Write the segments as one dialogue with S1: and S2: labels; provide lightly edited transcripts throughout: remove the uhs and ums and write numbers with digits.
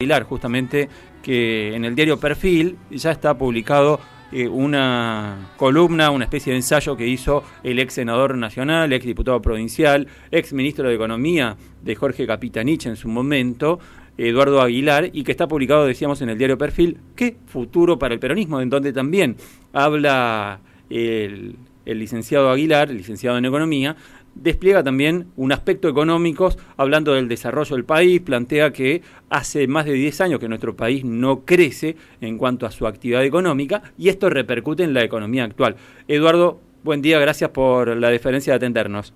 S1: Aguilar, justamente, que en el diario Perfil ya está publicado una columna, una especie de ensayo que hizo el ex senador nacional, ex diputado provincial, ex ministro de Economía de Jorge Capitanich en su momento, Eduardo Aguilar, y que está publicado, decíamos, en el diario Perfil, ¿qué futuro para el peronismo?, en donde también habla el licenciado Aguilar, el licenciado en Economía, despliega también un aspecto económico, hablando del desarrollo del país, plantea que hace más de 10 años que nuestro país no crece en cuanto a su actividad económica, y esto repercute en la economía actual. Eduardo, buen día, gracias por la deferencia de atendernos.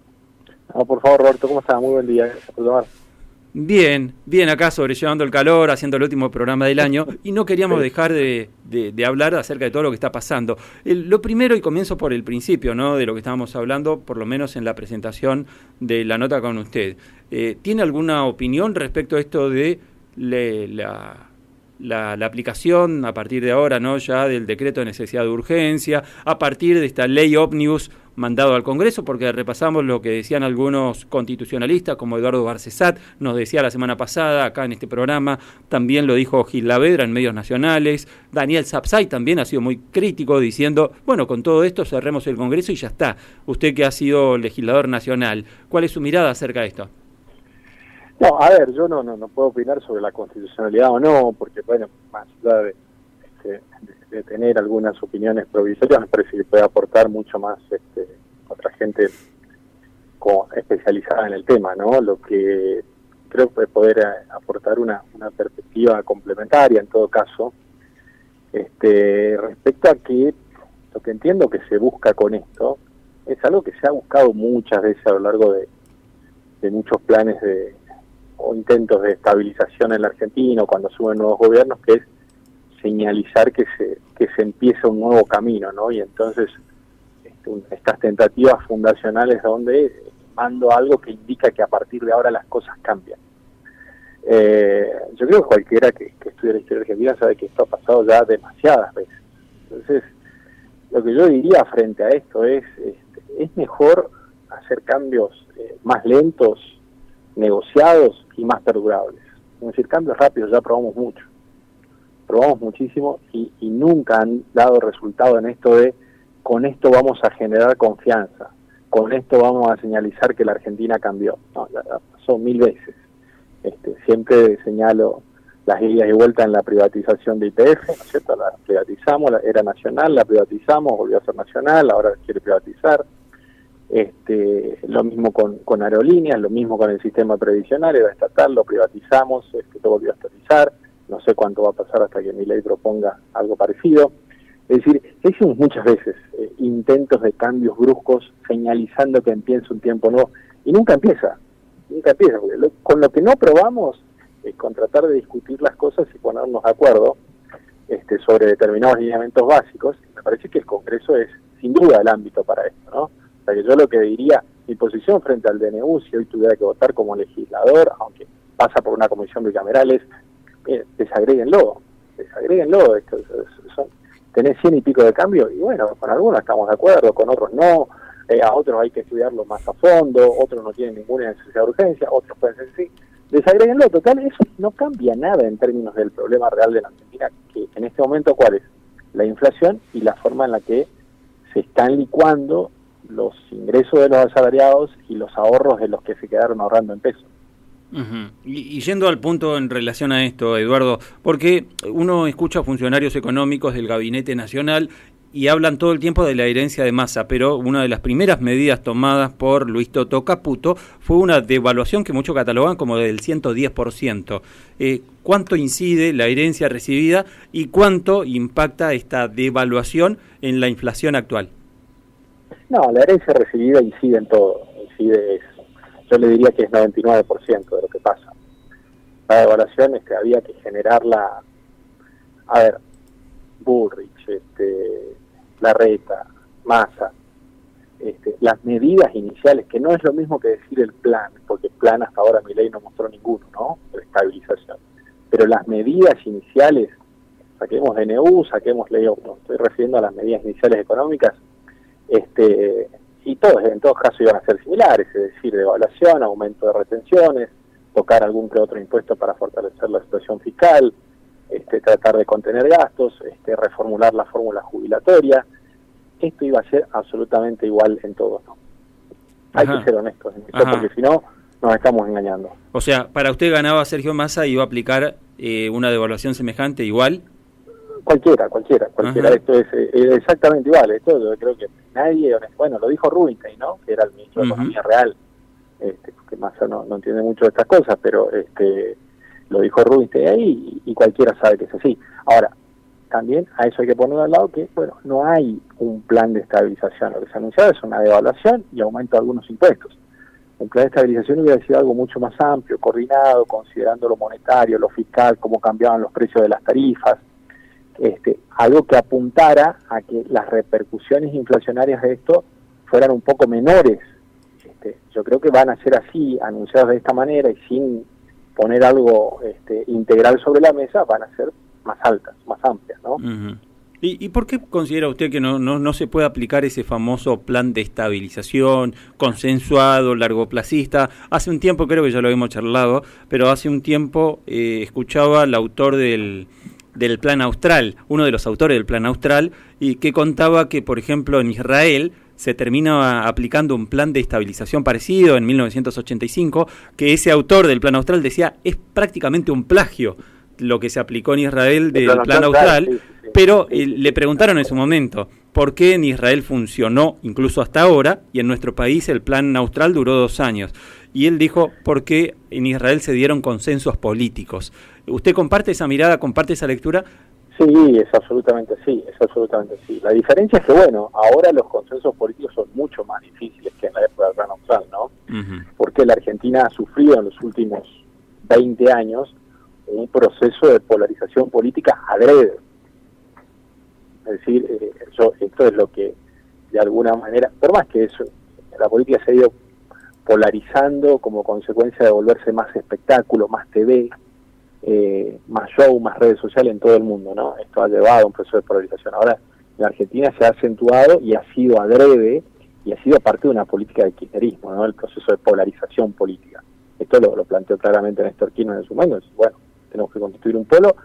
S2: Por favor, Roberto, ¿cómo estás? Muy buen día, gracias por llamar.
S1: Bien, acá sobrellevando el calor, haciendo el último programa del año, y no queríamos dejar de hablar acerca de todo lo que está pasando. Lo primero, y comienzo por el principio, ¿no?, de lo que estábamos hablando, por lo menos en la presentación de la nota con usted. ¿Tiene alguna opinión respecto a esto de la aplicación a partir de ahora, ¿no?, ya del decreto de necesidad de urgencia, a partir de esta ley ómnibus mandado al Congreso? Porque repasamos lo que decían algunos constitucionalistas, como Eduardo Barcesat, nos decía la semana pasada acá en este programa, también lo dijo Gil Lavedra en medios nacionales, Daniel Sapsay también ha sido muy crítico, diciendo, bueno, con todo esto cerremos el Congreso y ya está. Usted, que ha sido legislador nacional, ¿cuál es su mirada acerca de esto?
S2: No, a ver, yo no puedo opinar sobre la constitucionalidad o no, porque, bueno, más allá de tener algunas opiniones provisorias, me parece que puede aportar mucho más otra gente especializada en el tema, ¿no? Lo que creo que puede poder aportar una perspectiva complementaria, en todo caso, respecto a que lo que entiendo que se busca con esto es algo que se ha buscado muchas veces a lo largo de muchos planes o intentos de estabilización en la Argentina, o cuando suben nuevos gobiernos, que es señalizar que se empieza un nuevo camino, ¿no? Y entonces estas tentativas fundacionales donde mando algo que indica que a partir de ahora las cosas cambian. Yo creo que cualquiera que estudie la historia argentina sabe que esto ha pasado ya demasiadas veces. Entonces, lo que yo diría frente a esto es mejor hacer cambios más lentos, negociados y más perdurables. Es decir, cambios rápidos ya probamos muchísimo y nunca han dado resultado en esto de con esto vamos a generar confianza, con esto vamos a señalizar que la Argentina cambió. No, ya pasó 1000 veces. Siempre señalo las idas y vueltas en la privatización de YPF, ¿no es cierto? La privatizamos, era nacional, la privatizamos, volvió a ser nacional, ahora quiere privatizar. Lo mismo con aerolíneas, lo mismo con el sistema previsional, era estatal, lo privatizamos, lo volvió a estatizar, no sé cuánto va a pasar hasta que Milei proponga algo parecido. Es decir, hicimos muchas veces intentos de cambios bruscos señalizando que empieza un tiempo nuevo, y nunca empieza, porque con lo que no probamos es con tratar de discutir las cosas y ponernos de acuerdo sobre determinados lineamientos básicos. Me parece que el Congreso es sin duda el ámbito para esto, ¿no? O sea, que yo lo que diría, mi posición frente al DNU, si hoy tuviera que votar como legislador, aunque pasa por una comisión bicameral, es desagréguenlo, tenés 100 y pico de cambio, y bueno, con algunos estamos de acuerdo, con otros no, a otros hay que estudiarlo más a fondo, otros no tienen ninguna necesidad de urgencia, otros pueden ser sí, desagréguenlo. Total, eso no cambia nada en términos del problema real de la Argentina, que en este momento, ¿cuál es? La inflación y la forma en la que se están licuando los ingresos de los asalariados y los ahorros de los que se quedaron ahorrando en pesos.
S1: Uh-huh. Y yendo al punto en relación a esto, Eduardo, porque uno escucha a funcionarios económicos del Gabinete Nacional y hablan todo el tiempo de la herencia de Massa, pero una de las primeras medidas tomadas por Luis Toto Caputo fue una devaluación que muchos catalogan como del 110%. ¿Cuánto incide la herencia recibida y cuánto impacta esta devaluación en la inflación actual?
S2: No, la herencia recibida incide en todo, yo le diría que es 99% de lo que pasa. La devaluación había que generarla, Bullrich, Larreta, Massa, las medidas iniciales, que no es lo mismo que decir el plan, porque el plan hasta ahora Milei no mostró ninguno, ¿no?, de estabilización, pero las medidas iniciales, saquemos DNU, saquemos ley ómnibus, estoy refiriendo a las medidas iniciales económicas, y todos en todos casos iban a ser similares, es decir, devaluación, aumento de retenciones, tocar algún que otro impuesto para fortalecer la situación fiscal, tratar de contener gastos, reformular la fórmula jubilatoria. Esto iba a ser absolutamente igual en todos, ¿no? Hay que ser honestos en esto, porque si no, nos estamos engañando.
S1: O sea, para usted ganaba Sergio Massa y iba a aplicar una devaluación semejante igual.
S2: Cualquiera. Esto es exactamente igual. Esto yo creo que nadie, bueno, lo dijo Rubinstein, ¿no? Que era el ministro de Economía real, que Massa no entiende mucho de estas cosas, pero lo dijo Rubinstein ahí y cualquiera sabe que es así. Ahora, también a eso hay que poner al lado que, bueno, no hay un plan de estabilización. Lo que se ha anunciado es una devaluación y aumento de algunos impuestos. Un plan de estabilización hubiera sido algo mucho más amplio, coordinado, considerando lo monetario, lo fiscal, cómo cambiaban los precios de las tarifas, algo que apuntara a que las repercusiones inflacionarias de esto fueran un poco menores. Yo creo que van a ser así, anunciados de esta manera y sin poner algo integral sobre la mesa, van a ser más altas, más amplias, ¿no?
S1: ¿Y por qué considera usted que no se puede aplicar ese famoso plan de estabilización consensuado, largoplacista? Hace un tiempo, creo que ya lo habíamos charlado, pero hace un tiempo escuchaba al autor del Plan Austral, uno de los autores del Plan Austral, y que contaba que, por ejemplo, en Israel se termina aplicando un plan de estabilización parecido en 1985, que ese autor del Plan Austral decía es prácticamente un plagio lo que se aplicó en Israel del Plan Austral, pero le preguntaron en su momento por qué en Israel funcionó incluso hasta ahora y en nuestro país el Plan Austral duró 2 años. Y él dijo porque en Israel se dieron consensos políticos. ¿Usted comparte esa mirada, comparte esa lectura?
S2: Sí, es absolutamente sí. La diferencia es que, bueno, ahora los consensos políticos son mucho más difíciles que en la época del Plan Austral, ¿no? Porque la Argentina ha sufrido en los últimos 20 años un proceso de polarización política adrede. Es decir, esto es lo que, de alguna manera, por más que eso, la política se ha ido polarizando como consecuencia de volverse más espectáculo, más TV, más show, más redes sociales en todo el mundo, ¿no? Esto ha llevado a un proceso de polarización. Ahora, en la Argentina se ha acentuado y ha sido adrede y ha sido parte de una política de kirchnerismo, ¿no? El proceso de polarización política. Esto lo planteó claramente Néstor Kirchner en su momento. Bueno, tenemos que constituir un polo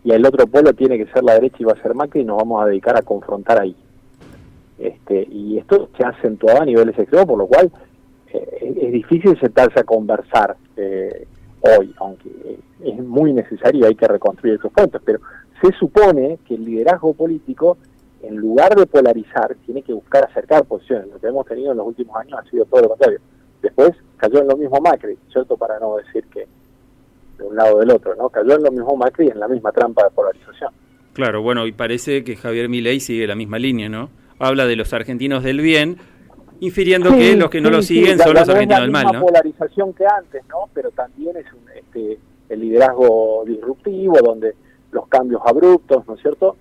S2: y el otro polo tiene que ser la derecha y va a ser Macri y nos vamos a dedicar a confrontar ahí. Y esto se ha acentuado a niveles extremos, por lo cual es difícil sentarse a conversar hoy, aunque es muy necesario y hay que reconstruir estos puntos, pero se supone que el liderazgo político, en lugar de polarizar, tiene que buscar acercar posiciones. Lo que hemos tenido en los últimos años ha sido todo lo contrario. Después cayó en lo mismo Macri, ¿cierto? Para no decir que de un lado o del otro, ¿no? Cayó en lo mismo Macri en la misma trampa de polarización.
S1: Claro, bueno, y parece que Javier Milei sigue la misma línea, ¿no? Habla de los argentinos del bien, infiriendo que los que no lo siguen son los argentinos del mal, ¿no?
S2: Es la misma polarización que antes, ¿no? Pero también es el liderazgo disruptivo, donde los cambios abruptos, ¿no es cierto?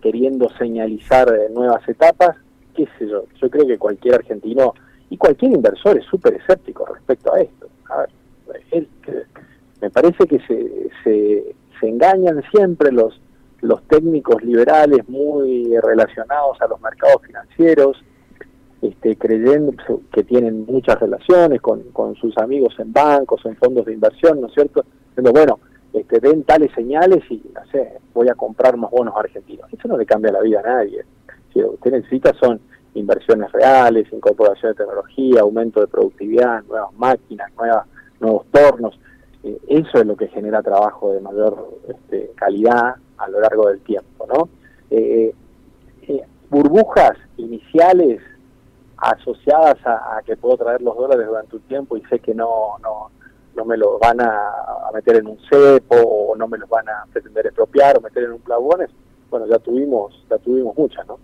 S2: Queriendo señalizar nuevas etapas, qué sé yo. Yo creo que cualquier argentino y cualquier inversor es súper escéptico respecto a esto. A ver, me parece que se engañan siempre los técnicos liberales muy relacionados a los mercados financieros, creyendo que tienen muchas relaciones con sus amigos en bancos, en fondos de inversión, ¿no es cierto? Diciendo, bueno, den tales señales y, no sé, voy a comprar más bonos argentinos. Eso no le cambia la vida a nadie. Si lo que usted necesita son inversiones reales, incorporación de tecnología, aumento de productividad, nuevas máquinas, nuevos tornos. Eso es lo que genera trabajo de mayor calidad a lo largo del tiempo, ¿no? Burbujas iniciales asociadas a que puedo traer los dólares durante un tiempo y sé que no me los van a meter en un cepo o no me los van a pretender expropiar o meter en un plabones, bueno, ya tuvimos muchas, ¿no?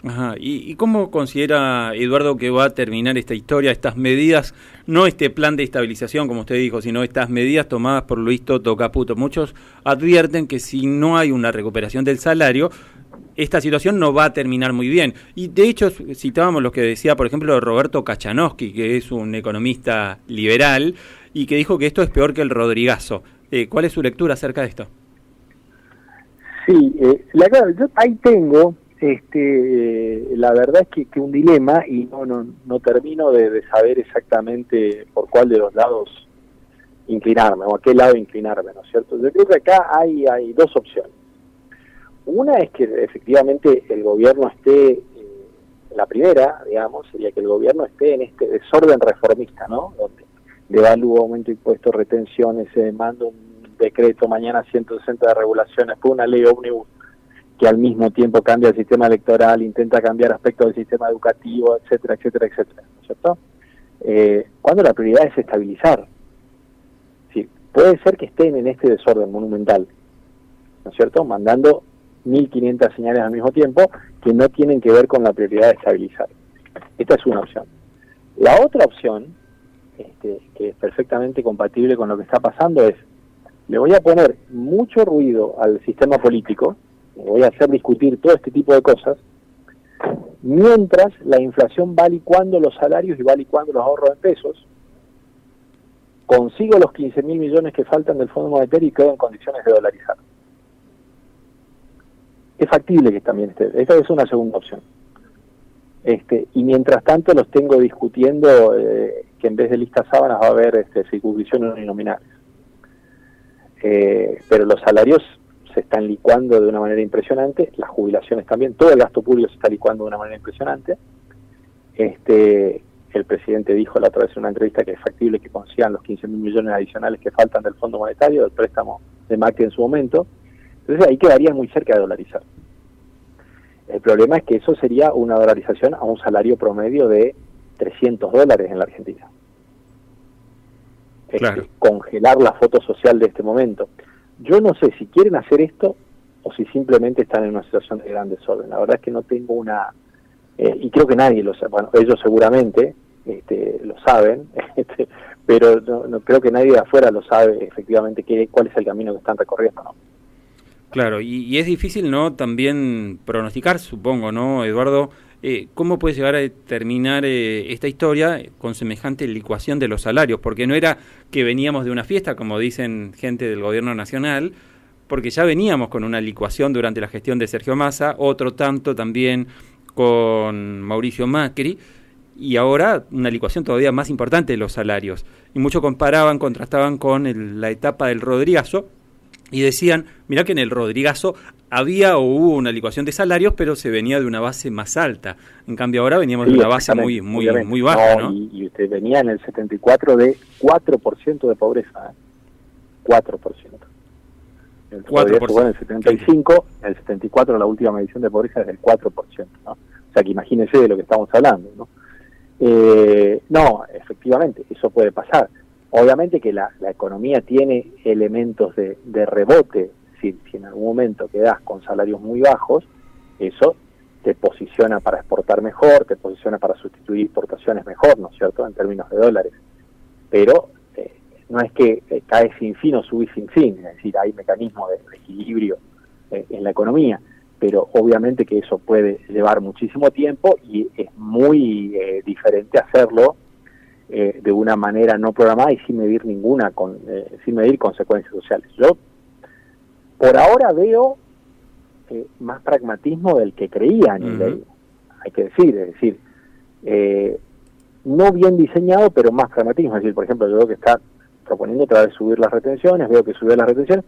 S1: Ajá. ¿Y cómo considera Eduardo que va a terminar esta historia, estas medidas, no este plan de estabilización, como usted dijo, sino estas medidas tomadas por Luis Toto Caputo? Muchos advierten que si no hay una recuperación del salario, esta situación no va a terminar muy bien. Y de hecho citábamos lo que decía, por ejemplo, Roberto Kachanowski, que es un economista liberal, y que dijo que esto es peor que el Rodrigazo. ¿Cuál es su lectura acerca de esto?
S2: Sí, yo ahí tengo... la verdad es que un dilema y no termino de saber exactamente por cuál de los lados inclinarme o a qué lado inclinarme, ¿no es cierto? Yo creo que acá hay dos opciones. Una es que efectivamente el gobierno esté, la primera, digamos, sería que el gobierno esté en este desorden reformista, ¿no? Donde devalúa, aumento de impuestos, retenciones, se manda un decreto, mañana 160 de regulaciones, después una ley ómnibus que al mismo tiempo cambia el sistema electoral, intenta cambiar aspectos del sistema educativo, etcétera, etcétera, etcétera, ¿no es cierto? Cuando la prioridad es estabilizar. Sí, puede ser que estén en este desorden monumental, ¿no es cierto? Mandando 1.500 señales al mismo tiempo que no tienen que ver con la prioridad de estabilizar. Esta es una opción. La otra opción, que es perfectamente compatible con lo que está pasando, es: le voy a poner mucho ruido al sistema político, le voy a hacer discutir todo este tipo de cosas, mientras la inflación va licuando los salarios y va licuando los ahorros en pesos, consigo los 15.000 millones que faltan del Fondo Monetario y quedo en condiciones de dolarizar. Es factible que también esté. Esta es una segunda opción. Y mientras tanto los tengo discutiendo que en vez de listas sábanas va a haber circunscripciones uninominales. Pero los salarios se están licuando de una manera impresionante, las jubilaciones también, todo el gasto público se está licuando de una manera impresionante. El presidente dijo la otra vez en una entrevista que es factible que consigan los 15.000 millones adicionales que faltan del Fondo Monetario, del préstamo de Macri en su momento. Entonces ahí quedaría muy cerca de dolarizar. El problema es que eso sería una dolarización a un salario promedio de $300 en la Argentina.
S1: Claro.
S2: Congelar la foto social de este momento. Yo no sé si quieren hacer esto o si simplemente están en una situación de gran desorden. La verdad es que no tengo una... y creo que nadie lo sabe. Bueno, ellos seguramente lo saben, pero no creo que nadie de afuera lo sabe efectivamente cuál es el camino que están recorriendo, ¿no?
S1: Claro, y es difícil, ¿no?, también pronosticar, supongo, ¿no, Eduardo? ¿Cómo puede llegar a terminar esta historia con semejante licuación de los salarios? Porque no era que veníamos de una fiesta, como dicen gente del gobierno nacional, porque ya veníamos con una licuación durante la gestión de Sergio Massa, otro tanto también con Mauricio Macri, y ahora una licuación todavía más importante de los salarios. Y muchos contrastaban con la etapa del Rodrigazo, y decían, mirá que en el Rodrigazo había o hubo una licuación de salarios, pero se venía de una base más alta. En cambio ahora veníamos de una base muy baja, ¿no?
S2: Y usted venía en el 74 de 4% de pobreza, 4%. El 4%. Fue en el 75, en el 74 la última medición de pobreza es del 4%, ¿no? O sea que imagínense de lo que estamos hablando, ¿no? No, efectivamente, eso puede pasar. Obviamente que la economía tiene elementos de rebote. Si en algún momento quedás con salarios muy bajos, eso te posiciona para exportar mejor, te posiciona para sustituir importaciones mejor, ¿no es cierto?, en términos de dólares. Pero no es que cae sin fin o subís sin fin, es decir, hay mecanismos de equilibrio en la economía, pero obviamente que eso puede llevar muchísimo tiempo y es muy diferente hacerlo de una manera no programada y sin medir sin medir consecuencias sociales. Yo por ahora veo más pragmatismo del que creía en ley, hay que decir, no bien diseñado, pero más pragmatismo. Es decir, por ejemplo, yo veo que está proponiendo otra vez subir las retenciones, veo que subió las retenciones,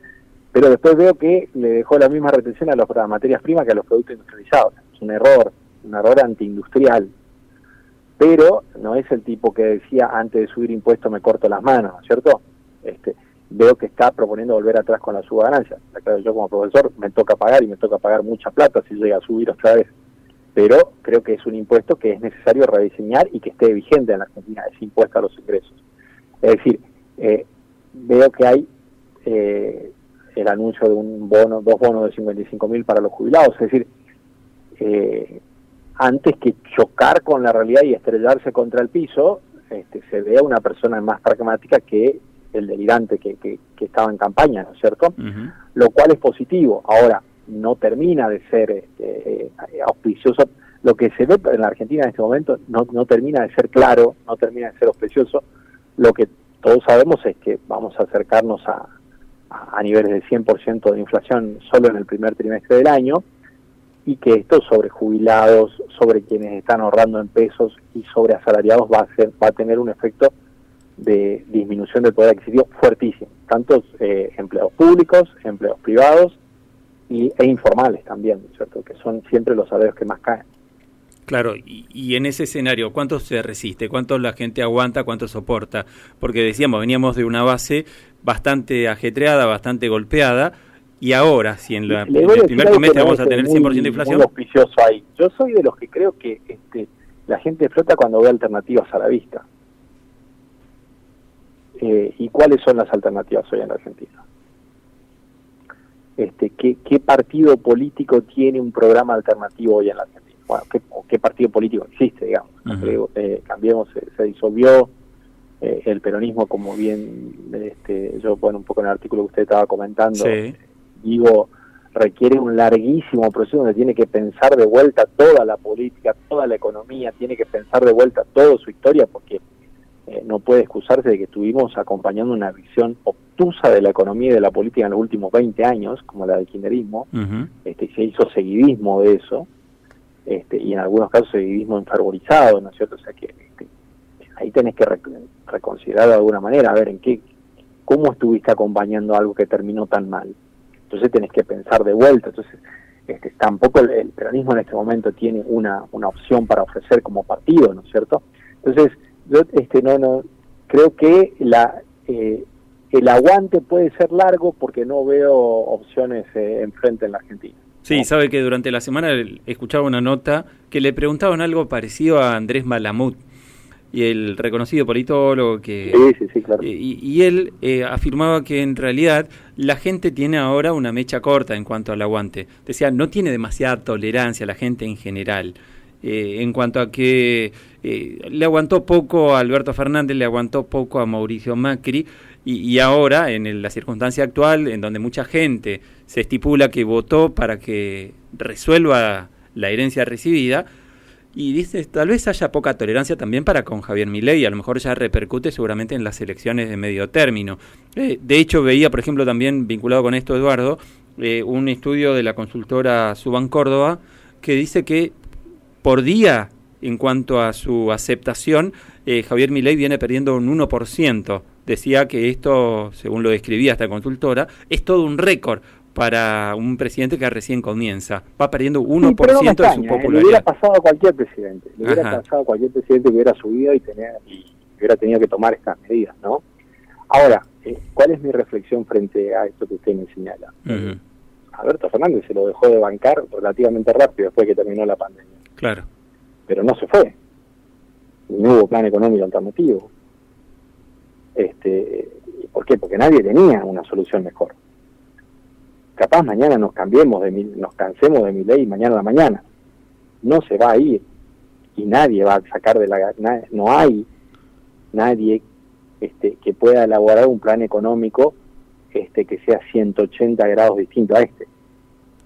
S2: pero después veo que le dejó la misma retención a las materias primas que a los productos industrializados. Es un error antiindustrial. Pero no es el tipo que decía antes de subir impuestos me corto las manos, ¿no es cierto? Veo que está proponiendo volver atrás con la suba de ganancias. Claro, yo como profesor me toca pagar y me toca pagar mucha plata si llega a subir otra vez. Pero creo que es un impuesto que es necesario rediseñar y que esté vigente en la Argentina, ese impuesto a los ingresos. Es decir, veo que hay el anuncio de dos bonos de 55.000 para los jubilados, es decir, antes que chocar con la realidad y estrellarse contra el piso, se ve a una persona más pragmática que el delirante que estaba en campaña, ¿no es cierto? Uh-huh. Lo cual es positivo. Ahora, no termina de ser auspicioso. Lo que se ve en la Argentina en este momento no termina de ser claro, no termina de ser auspicioso. Lo que todos sabemos es que vamos a acercarnos a niveles de 100% de inflación solo en el primer trimestre del año, y que esto sobre jubilados, sobre quienes están ahorrando en pesos y sobre asalariados va a tener un efecto de disminución del poder adquisitivo fuertísimo, tantos empleos públicos, empleos privados e informales también, ¿cierto? Que son siempre los salarios que más caen.
S1: Claro, y en ese escenario, ¿cuánto se resiste? ¿Cuánto la gente aguanta? ¿Cuánto soporta? Porque decíamos, veníamos de una base bastante ajetreada, bastante golpeada, y ahora, si en el primer trimestre vamos a tener 100% de inflación...
S2: Muy auspicioso ahí. Yo soy de los que creo que la gente flota cuando ve alternativas a la vista. ¿Y cuáles son las alternativas hoy en la Argentina? ¿Qué partido político tiene un programa alternativo hoy en la Argentina? Bueno, ¿qué partido político existe, digamos? Uh-huh. Cambiemos, se disolvió el peronismo, como bien yo, bueno, un poco en el artículo que usted estaba comentando,
S1: sí.
S2: Digo, requiere un larguísimo proceso donde tiene que pensar de vuelta toda la política, toda la economía, tiene que pensar de vuelta toda su historia, porque no puede excusarse de que estuvimos acompañando una visión obtusa de la economía y de la política en los últimos 20 años, como la del kirchnerismo,
S1: uh-huh.
S2: Se hizo seguidismo de eso, y en algunos casos seguidismo enfervorizado, ¿no es cierto? O sea que ahí tenés que reconsiderar de alguna manera, a ver, ¿cómo estuviste acompañando algo que terminó tan mal? Entonces tenés que pensar de vuelta. Entonces tampoco el peronismo en este momento tiene una opción para ofrecer como partido, ¿no es cierto? Entonces yo no creo que el aguante puede ser largo porque no veo opciones enfrente en la Argentina.
S1: Sí, sabe que durante la semana escuchaba una nota que le preguntaban algo parecido a Andrés Malamud, y el reconocido politólogo que...
S2: Sí, claro.
S1: Y él afirmaba que en realidad la gente tiene ahora una mecha corta en cuanto al aguante. Decía, no tiene demasiada tolerancia la gente en general. En cuanto a que le aguantó poco a Alberto Fernández, le aguantó poco a Mauricio Macri, y ahora, en la circunstancia actual, en donde mucha gente se estipula que votó para que resuelva la herencia recibida, y dice, tal vez haya poca tolerancia también para con Javier Milei, y a lo mejor ya repercute seguramente en las elecciones de medio término. De hecho, veía, por ejemplo, también vinculado con esto, Eduardo, un estudio de la consultora Suban Córdoba, que dice que por día, en cuanto a su aceptación, Javier Milei viene perdiendo un 1%. Decía que esto, según lo describía esta consultora, es todo un récord para un presidente que recién comienza. Va perdiendo 1% de su popularidad.
S2: Le hubiera pasado a cualquier presidente. Le hubiera pasado a cualquier presidente que hubiera subido y hubiera tenido que tomar estas medidas, ¿no? Ahora, ¿cuál es mi reflexión frente a esto que usted me señala?
S1: Uh-huh.
S2: Alberto Fernández se lo dejó de bancar relativamente rápido después que terminó la pandemia.
S1: Claro.
S2: Pero no se fue. No hubo plan económico alternativo. ¿Por qué? Porque nadie tenía una solución mejor. Capaz mañana nos cansemos de Milei mañana a la mañana. No se va a ir y nadie va a sacar no hay nadie que pueda elaborar un plan económico que sea 180 grados distinto a ¿no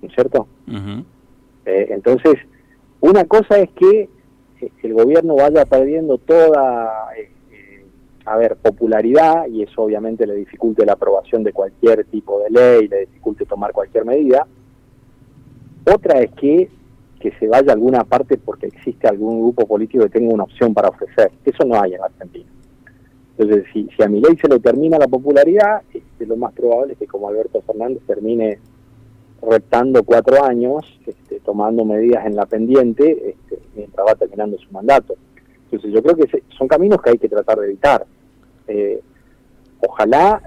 S2: es cierto?
S1: Uh-huh.
S2: Entonces, una cosa es que el gobierno vaya perdiendo toda popularidad, y eso obviamente le dificulte la aprobación de cualquier tipo de ley, le dificulte tomar cualquier medida. Otra es que se vaya a alguna parte porque existe algún grupo político que tenga una opción para ofrecer. Eso no hay en Argentina. Entonces, si a Milei se le termina la popularidad, lo más probable es que, como Alberto Fernández, termine reptando 4 años, tomando medidas en la pendiente, mientras va terminando su mandato. Entonces yo creo que son caminos que hay que tratar de evitar. Ojalá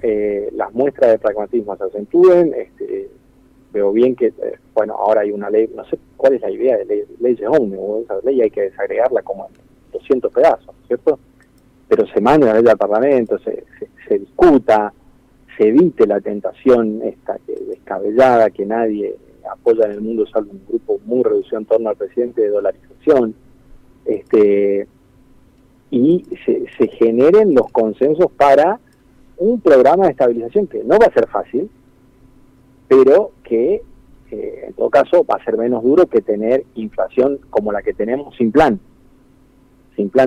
S2: las muestras de pragmatismo se acentúen. Veo bien que, ahora hay una ley, no sé cuál es la idea de ley de ómnibus, esa ley hay que desagregarla como en 200 pedazos, ¿cierto? Pero se mande la ley al Parlamento, se discuta, se evite la tentación descabellada que nadie apoya en el mundo, salvo un grupo muy reducido en torno al presidente, de dolarización, y se generen los consensos para un programa de estabilización que no va a ser fácil, pero que en todo caso va a ser menos duro que tener inflación como la que tenemos sin plan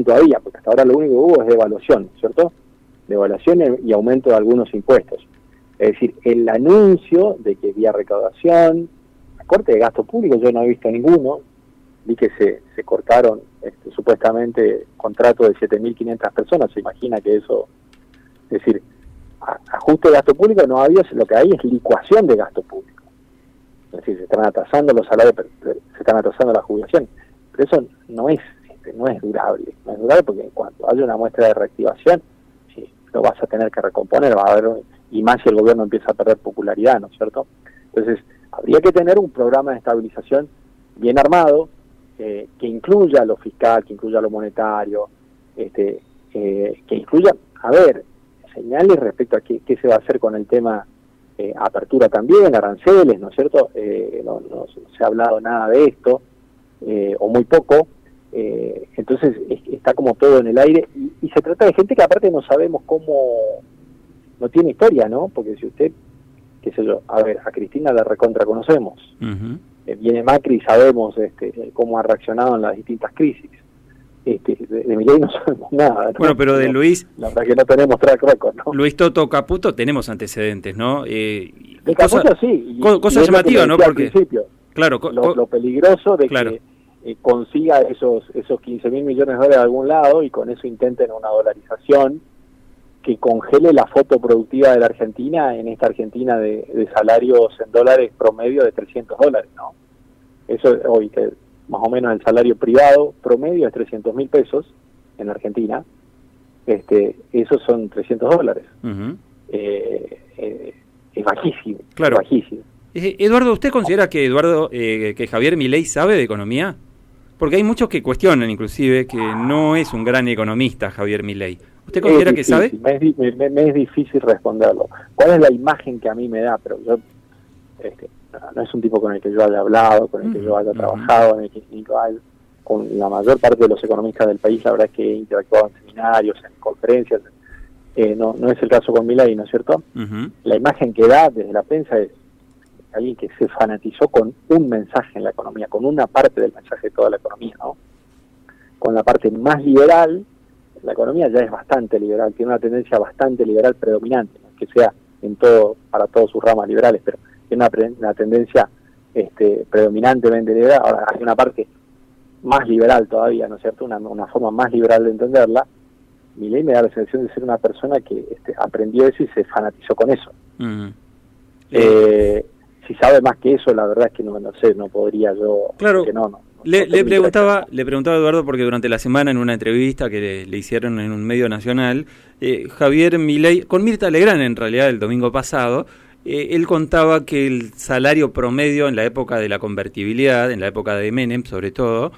S2: todavía, porque hasta ahora lo único que hubo es devaluación, ¿cierto? Devaluación y aumento de algunos impuestos. Es decir, el anuncio de que vía recaudación, corte de gasto público, yo no he visto ninguno. Vi que se cortaron supuestamente contratos de 7.500 personas. Se imagina que eso Es decir, ajuste de gasto público no había, lo que hay es licuación de gasto público. Es decir, se están atrasando los salarios, se están atrasando las jubilaciones. Pero eso no es durable. No es durable porque cuando haya una muestra de reactivación, sí, lo vas a tener que recomponer, va a haber, y más si el gobierno empieza a perder popularidad, ¿no es cierto? Entonces, habría que tener un programa de estabilización bien armado, que incluya lo fiscal, que incluya lo monetario, que incluya, señales respecto a qué se va a hacer con el tema apertura también, aranceles, ¿no es cierto? No se ha hablado nada de esto, o muy poco, entonces está como todo en el aire, y se trata de gente que aparte no sabemos cómo, no tiene historia, ¿no? Porque si usted, qué sé yo, a Cristina la recontra conocemos, viene Macri y sabemos cómo ha reaccionado en las distintas crisis. De Milei no sabemos nada, ¿no?
S1: Bueno, pero de Luis...
S2: La verdad que no tenemos track record, ¿no?
S1: Luis Toto Caputo tenemos antecedentes, ¿no?
S2: De Caputo sí.
S1: Cosa llamativa, ¿no? Porque...
S2: Claro, lo peligroso de que consiga esos 15.000 millones de dólares de algún lado y con eso intenten una dolarización que congele la foto productiva de la Argentina, en esta Argentina de salarios en dólares promedio de $300, ¿no? Eso hoy que más o menos el salario privado promedio es 300.000 pesos en Argentina, esos son $300. Es bajísimo,
S1: claro.
S2: Es bajísimo.
S1: Eduardo, ¿usted considera que Javier Milei sabe de economía? Porque hay muchos que cuestionan, inclusive, que no es un gran economista Javier Milei. ¿Usted considera que sabe?
S2: Me es difícil responderlo. ¿Cuál es la imagen que a mí me da? Pero yo, no es un tipo con el que yo haya hablado, con el que yo haya trabajado, con la mayor parte de los economistas del país, la verdad es que he interactuado en seminarios, en conferencias. No es el caso con Milei, ¿no es cierto? La imagen que da desde la prensa es alguien que se fanatizó con un mensaje en la economía, con una parte del mensaje de toda la economía, ¿no? Con la parte más liberal, la economía ya es bastante liberal, tiene una tendencia bastante liberal predominante, no que sea para todas sus ramas liberales, pero tiene una tendencia predominantemente liberal. Ahora hay una parte más liberal todavía, ¿no es cierto? Una forma más liberal de entenderla. Milei me da la sensación de ser una persona que aprendió eso y se fanatizó con eso. Si sabe más que eso, la verdad es que no sé, no podría yo...
S1: Claro,
S2: que no
S1: le preguntaba a Eduardo, porque durante la semana en una entrevista que le hicieron en un medio nacional, Javier Milei, con Mirta Legrand en realidad el domingo pasado, él contaba que el salario promedio en la época de la convertibilidad, en la época de Menem sobre todo,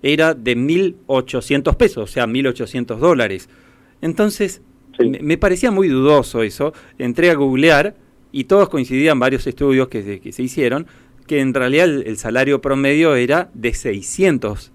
S1: era de 1.800 pesos, o sea, $1.800. Entonces, sí, me parecía muy dudoso eso. Entré a googlear y todos coincidían, varios estudios que se hicieron, que en realidad el salario promedio era de 600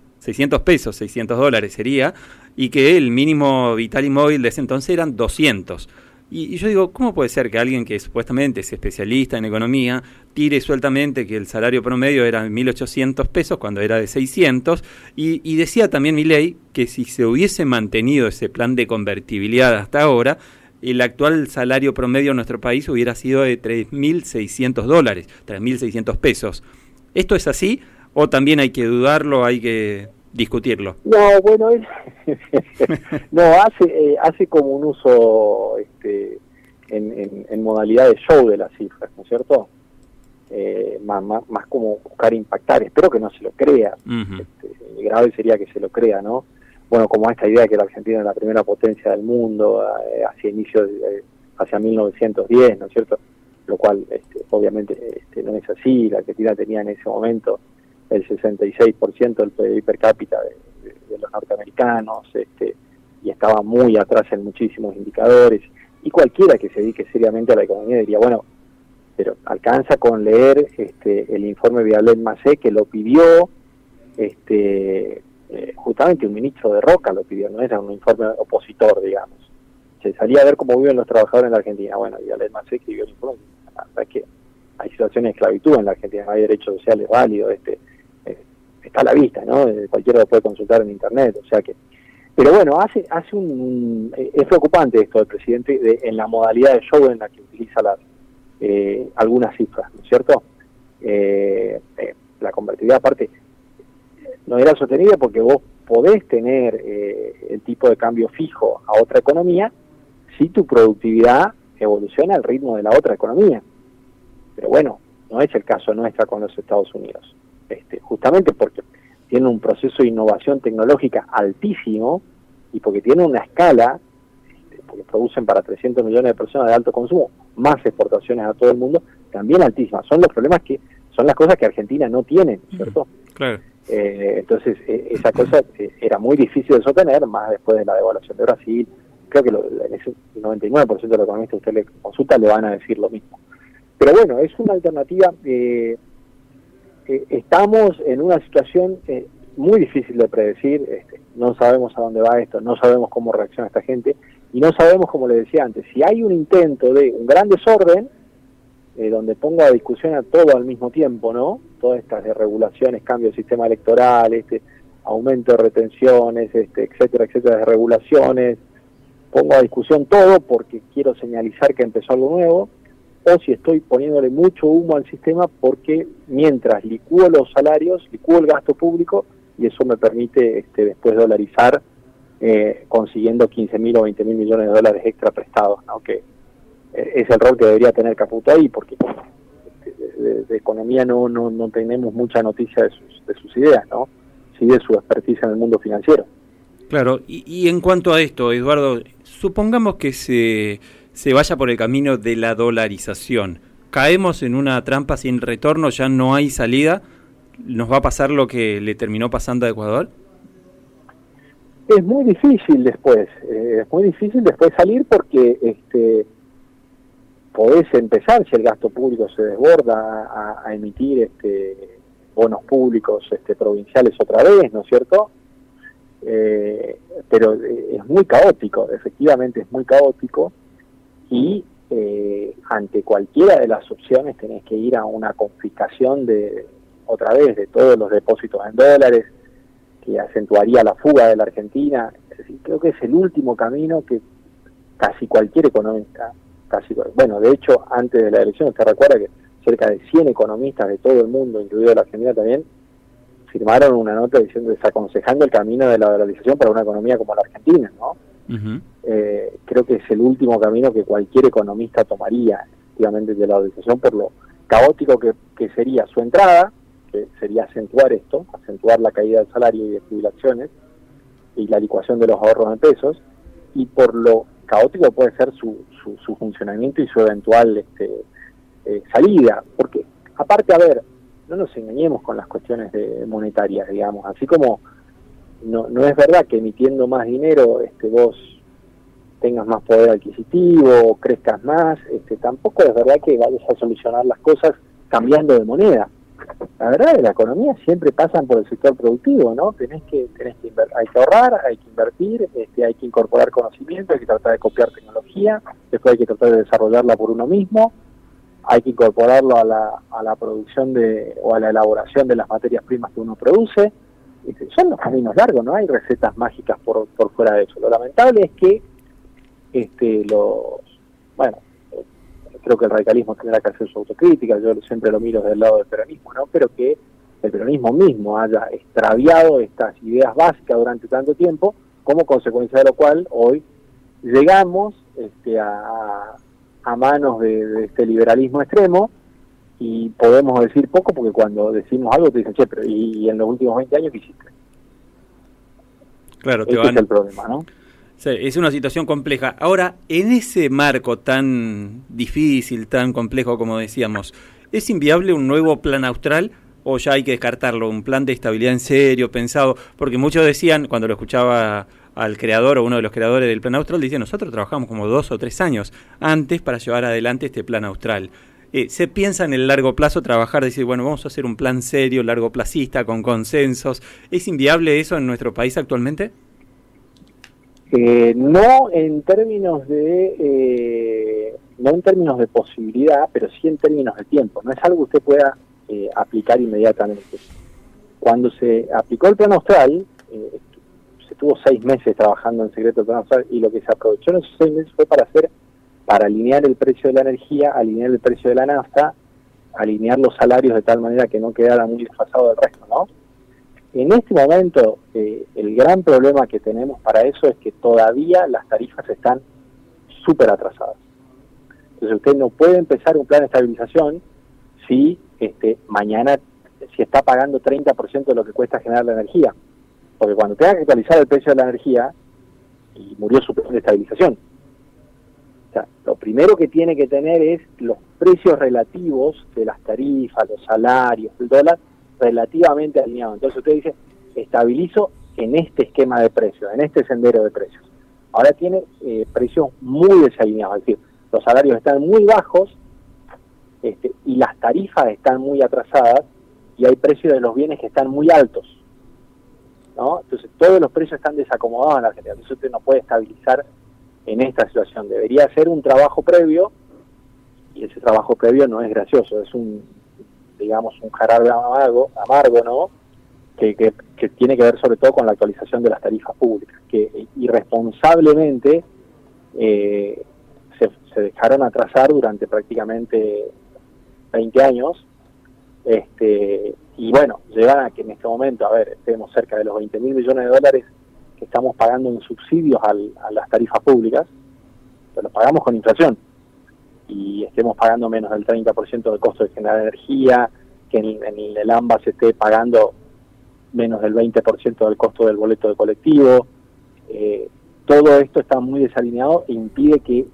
S1: pesos, $600 sería, y que el mínimo vital y móvil de ese entonces eran 200. Y yo digo, ¿cómo puede ser que alguien que supuestamente es especialista en economía tire sueltamente que el salario promedio era 1.800 pesos cuando era de 600? Y decía también Milei que si se hubiese mantenido ese plan de convertibilidad hasta ahora, el actual salario promedio en nuestro país hubiera sido de $3.600, 3.600 pesos. ¿Esto es así o también hay que dudarlo, hay que discutirlo?
S2: No, bueno, hace como un uso en modalidad de show de las cifras, ¿no es cierto? Más como buscar impactar. Espero que no se lo crea. Grave sería que se lo crea, ¿no? Bueno, como esta idea que la Argentina es la primera potencia del mundo hacia 1910, ¿no es cierto? Lo cual obviamente no es así. La Argentina tenía en ese momento el 66% del PIB per cápita de los norteamericanos, y estaba muy atrás en muchísimos indicadores, y cualquiera que se dedique seriamente a la economía diría, bueno, pero alcanza con leer el informe Vialet-Macé, que lo pidió justamente un ministro de Roca, lo pidió, no era un informe opositor, digamos. Se salía a ver cómo viven los trabajadores en la Argentina. Bueno, Vialet-Macé escribió el informe. La verdad es que hay situaciones de esclavitud en la Argentina, no hay derechos sociales válidos, está a la vista, ¿no? Cualquiera lo puede consultar en internet, o sea que... Pero bueno, es preocupante esto del presidente en la modalidad de show en la que utiliza algunas cifras, ¿no es cierto? La convertibilidad, aparte, no era sostenida porque vos podés tener el tipo de cambio fijo a otra economía si tu productividad evoluciona al ritmo de la otra economía. Pero bueno, no es el caso nuestra con los Estados Unidos. Justamente porque tiene un proceso de innovación tecnológica altísimo y porque tiene una escala, porque producen para 300 millones de personas de alto consumo, más exportaciones a todo el mundo, también altísimas. Son los problemas son las cosas que Argentina no tiene, ¿cierto?
S1: Claro.
S2: Entonces, esa cosa era muy difícil de sostener, más después de la devaluación de Brasil. Creo que el 99% de los economistas que usted le consulta le van a decir lo mismo. Pero bueno, es una alternativa. Estamos en una situación muy difícil de predecir. No sabemos a dónde va esto, no sabemos cómo reacciona esta gente, y no sabemos, como le decía antes, si hay un intento de un gran desorden, donde ponga a discusión a todo al mismo tiempo, ¿no? Todas estas regulaciones, cambio del sistema electoral, aumento de retenciones, etcétera, etcétera, de regulaciones, pongo a discusión todo porque quiero señalizar que empezó algo nuevo, o si estoy poniéndole mucho humo al sistema porque mientras licúo los salarios, licúo el gasto público, y eso me permite después dolarizar, consiguiendo 15.000 o 20.000 millones de dólares extra prestados, ¿no? Que es el rol que debería tener Caputo ahí, porque de economía no tenemos mucha noticia de sus ideas, ¿no? Sí de su expertise en el mundo financiero.
S1: Claro, y en cuanto a esto, Eduardo, supongamos que se vaya por el camino de la dolarización. Caemos en una trampa sin retorno, ya no hay salida. ¿Nos va a pasar lo que le terminó pasando a Ecuador?
S2: Es muy difícil después salir porque podés empezar, si el gasto público se desborda, a emitir bonos públicos provinciales otra vez, ¿no es cierto? Pero es muy caótico, efectivamente es muy caótico, y ante cualquiera de las opciones tenés que ir a una confiscación otra vez de todos los depósitos en dólares, que acentuaría la fuga de la Argentina. Es decir, creo que es el último camino que casi cualquier economista, bueno, de hecho, antes de la elección, usted recuerda que cerca de 100 economistas de todo el mundo, incluido la Argentina también, firmaron una nota desaconsejando el camino de la dolarización para una economía como la Argentina, ¿no? Uh-huh. Creo que es el último camino que cualquier economista tomaría, efectivamente, de la dolarización, por lo caótico que sería su entrada, que sería acentuar la caída del salario y de jubilaciones y la licuación de los ahorros en pesos, y por lo caótico puede ser su funcionamiento y su eventual salida, porque aparte, a ver, no nos engañemos con las cuestiones monetarias, digamos, así como no es verdad que emitiendo más dinero vos tengas más poder adquisitivo, crezcas más, tampoco es verdad que vayas a solucionar las cosas cambiando de moneda. La verdad es que la economía siempre pasan por el sector productivo, ¿no? Hay que ahorrar, hay que invertir, hay que incorporar conocimiento, hay que tratar de copiar tecnología, después hay que tratar de desarrollarla por uno mismo, hay que incorporarlo a la producción o a la elaboración de las materias primas que uno produce. Son los caminos largos, no hay recetas mágicas por fuera de eso. Lo lamentable es que creo que el radicalismo tendrá que hacer su autocrítica, yo siempre lo miro del lado del peronismo, ¿no? Pero que el peronismo mismo haya extraviado estas ideas básicas durante tanto tiempo, como consecuencia de lo cual hoy llegamos a manos de este liberalismo extremo, y podemos decir poco porque cuando decimos algo te dicen, che, pero ¿y en los últimos 20 años qué hiciste?
S1: Claro,
S2: ese es el problema, ¿no?
S1: Sí, es una situación compleja. Ahora, en ese marco tan difícil, tan complejo como decíamos, ¿es inviable un nuevo plan austral o ya hay que descartarlo? Un plan de estabilidad en serio, pensado, porque muchos decían, cuando lo escuchaba al creador o uno de los creadores del plan austral, decían, nosotros trabajamos como 2 o 3 años antes para llevar adelante este plan austral. ¿Se piensa en el largo plazo trabajar, decir, bueno, vamos a hacer un plan serio, largoplacista, con consensos? ¿Es inviable eso en nuestro país actualmente?
S2: No en términos de posibilidad, pero sí en términos de tiempo. No es algo que usted pueda aplicar inmediatamente. Cuando se aplicó el plan austral, se tuvo 6 meses trabajando en secreto el plan austral, y lo que se aprovechó en esos 6 meses fue para alinear el precio de la energía, alinear el precio de la nafta, alinear los salarios de tal manera que no quedara muy desfasado del resto, ¿no? En este momento, el gran problema que tenemos para eso es que todavía las tarifas están súper atrasadas. Entonces usted no puede empezar un plan de estabilización si mañana si está pagando 30% de lo que cuesta generar la energía. Porque cuando tenga que actualizar el precio de la energía, y murió su plan de estabilización. O sea, lo primero que tiene que tener es los precios relativos de las tarifas, los salarios, el dólar, relativamente alineados. Entonces usted dice, estabilizo en este esquema de precios, en este sendero de precios. Ahora tiene precios muy desalineados, es decir, los salarios están muy bajos y las tarifas están muy atrasadas y hay precios de los bienes que están muy altos, ¿no? Entonces todos los precios están desacomodados en la Argentina, entonces usted no puede estabilizar en esta situación. Debería hacer un trabajo previo, y ese trabajo previo no es gracioso, es un jarabe amargo, ¿no? Que tiene que ver sobre todo con la actualización de las tarifas públicas, que irresponsablemente se dejaron atrasar durante prácticamente 20 años, y bueno, llegan a que en este momento, estemos cerca de los 20.000 millones de dólares que estamos pagando en subsidios a las tarifas públicas, pero los pagamos con inflación, y estemos pagando menos del 30% del costo de generar energía, que en el AMBA se esté pagando menos del 20% del costo del boleto de colectivo. Todo esto está muy desalineado e impide que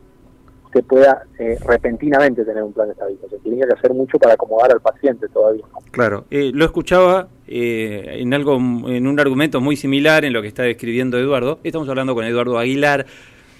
S2: usted pueda repentinamente tener un plan de estabilización. Tiene que hacer mucho para acomodar al paciente todavía, ¿no?
S1: Claro, lo escuchaba en un argumento muy similar en lo que está describiendo Eduardo. Estamos hablando con Eduardo Aguilar,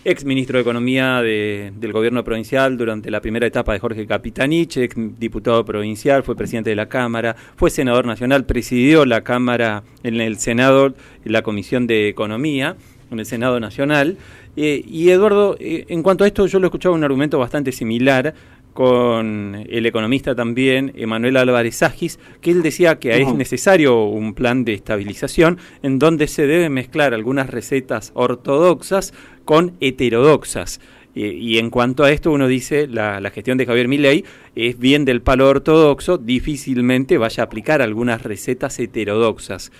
S1: ex ministro de Economía del gobierno provincial durante la primera etapa de Jorge Capitanich, ex diputado provincial, fue presidente de la Cámara, fue senador nacional, presidió la Cámara en el Senado, la Comisión de Economía, en el Senado Nacional. Y Eduardo, en cuanto a esto, yo lo escuchaba un argumento bastante similar con el economista también, Emanuel Álvarez Agis, que él decía que es necesario un plan de estabilización en donde se deben mezclar algunas recetas ortodoxas con heterodoxas. Y en cuanto a esto, uno dice, la gestión de Javier Milei es bien del palo ortodoxo, difícilmente vaya a aplicar algunas recetas heterodoxas.